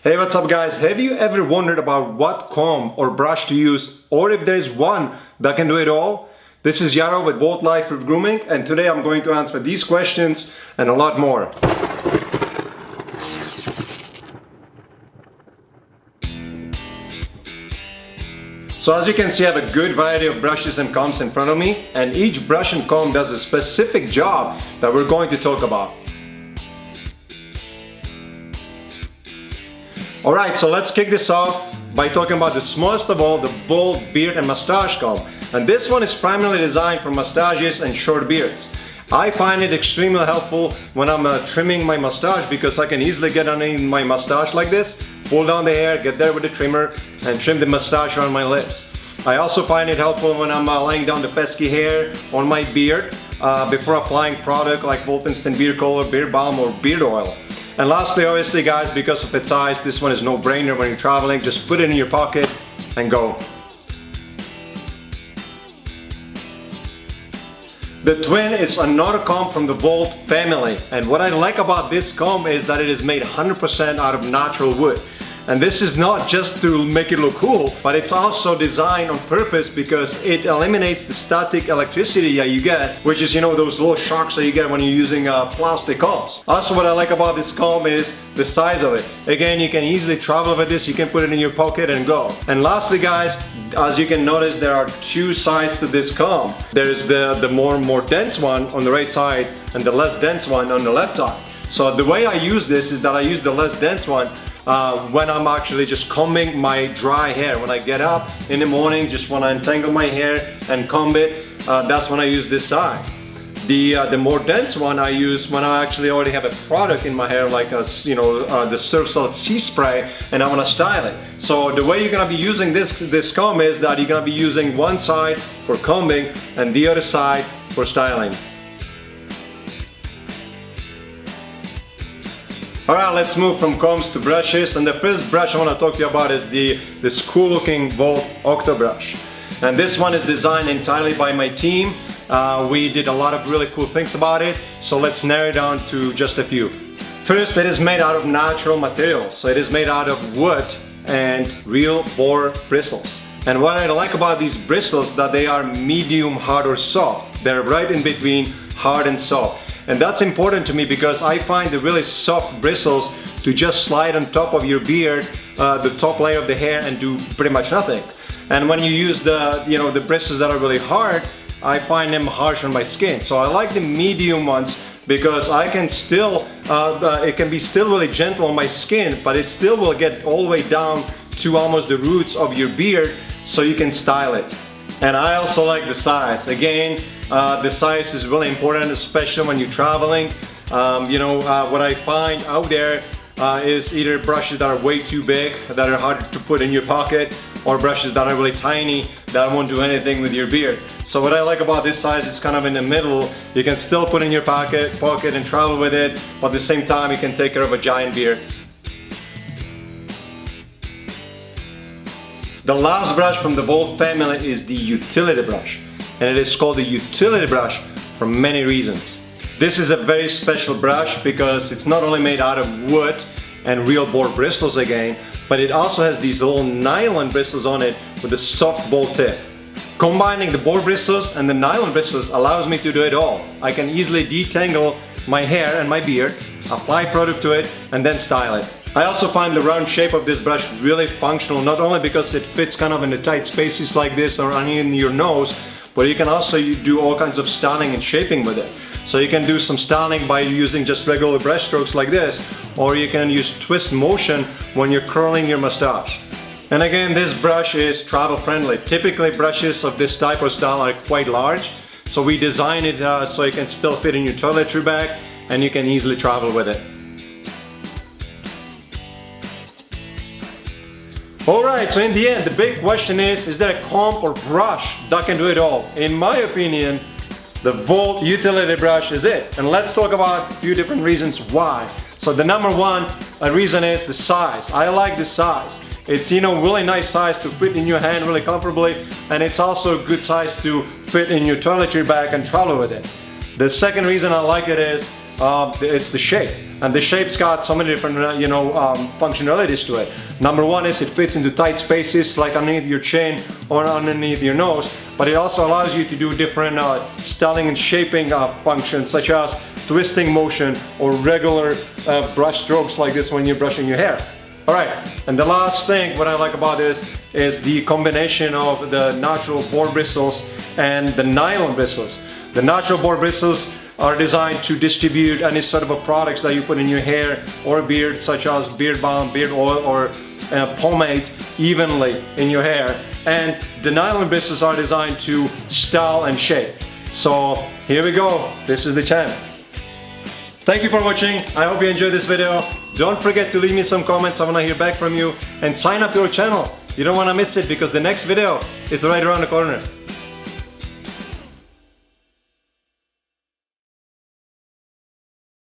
Hey, what's up guys? Have you ever wondered about what comb or brush to use, or if there's one that can do it all? This is Jaro with Volt Life for Grooming, and today I'm going to answer these questions and a lot more. So as you can see, I have a good variety of brushes and combs in front of me, and each brush and comb does a specific job that we're going to talk about. Alright, so let's kick this off by talking about the smallest of all, the Volt beard and mustache comb. And this one is primarily designed for mustaches and short beards. I find it extremely helpful when I'm trimming my mustache because I can easily get underneath my mustache like this, pull down the hair, get there with the trimmer, and trim the mustache around my lips. I also find it helpful when I'm laying down the pesky hair on my beard before applying product like Volt Instant Beard Color, Beard Balm, or beard oil. And lastly, obviously guys, because of its size, this one is no-brainer when you're traveling. Just put it in your pocket and go. The Twin is another comb from the Volt family, and what I like about this comb is that it is made 100% out of natural wood. And this is not just to make it look cool, but it's also designed on purpose because it eliminates the static electricity that you get, which is, you know, those little shocks that you get when you're using plastic combs. Also, what I like about this comb is the size of it. Again, you can easily travel with this, you can put it in your pocket and go. And lastly guys, as you can notice, there are two sides to this comb. There's the more dense one on the right side and the less dense one on the left side. So the way I use this is that I use the less dense one when I'm actually just combing my dry hair. When I get up in the morning, just want to untangle my hair and comb it, that's when I use this side. The more dense one I use when I actually already have a product in my hair, like the Surf Solid Sea Spray, and I want to style it. So the way you're going to be using this comb is that you're going to be using one side for combing and the other side for styling. Alright, let's move from combs to brushes, and the first brush I want to talk to you about is this cool looking Volt Octa brush. And this one is designed entirely by my team. We did a lot of really cool things about it, so let's narrow it down to just a few. First, it is made out of natural materials, so it is made out of wood and real boar bristles. And what I like about these bristles is that they are medium hard or soft. They're right in between hard and soft. And that's important to me because I find the really soft bristles to just slide on top of your beard, the top layer of the hair, and do pretty much nothing. And when you use the bristles that are really hard, I find them harsh on my skin. So I like the medium ones because I can still, it can be still really gentle on my skin, but it still will get all the way down to almost the roots of your beard so you can style it. And I also like the size. Again, the size is really important, especially when you're traveling. What I find out there is either brushes that are way too big, that are hard to put in your pocket, or brushes that are really tiny, that won't do anything with your beard. So what I like about this size is kind of in the middle. You can still put in your pocket and travel with it, but at the same time you can take care of a giant beard. The last brush from the Volt family is the utility brush, and it is called the utility brush for many reasons. This is a very special brush because it's not only made out of wood and real boar bristles again, but it also has these little nylon bristles on it with a soft bold tip. Combining the boar bristles and the nylon bristles allows me to do it all. I can easily detangle my hair and my beard, apply product to it, and then style it. I also find the round shape of this brush really functional, not only because it fits kind of in the tight spaces like this or in your nose, but you can also do all kinds of styling and shaping with it. So you can do some styling by using just regular brush strokes like this, or you can use twist motion when you're curling your mustache. And again, this brush is travel friendly. Typically brushes of this type or style are quite large, so we design it so it can still fit in your toiletry bag and you can easily travel with it. Alright, so in the end, the big question is there a comb or brush that can do it all? In my opinion, the Volt utility brush is it. And let's talk about a few different reasons why. So the number one reason is the size. I like the size. It's, really nice size to fit in your hand really comfortably, and it's also a good size to fit in your toiletry bag and travel with it. The second reason I like it is it's the shape. And the shape's got so many different, functionalities to it. Number one is it fits into tight spaces like underneath your chin or underneath your nose, but it also allows you to do different styling and shaping functions, such as twisting motion or regular brush strokes like this when you're brushing your hair. Alright, and the last thing what I like about this is the combination of the natural boar bristles and the nylon bristles. The natural boar bristles are designed to distribute any sort of a products that you put in your hair or beard, such as beard balm, beard oil, or pomade evenly in your hair. And the nylon bristles are designed to style and shape. So here we go, this is the channel. Thank you for watching. I hope you enjoyed this video. Don't forget to leave me some comments. I want to hear back from you, and sign up to our channel. You don't want to miss it because the next video is right around the corner.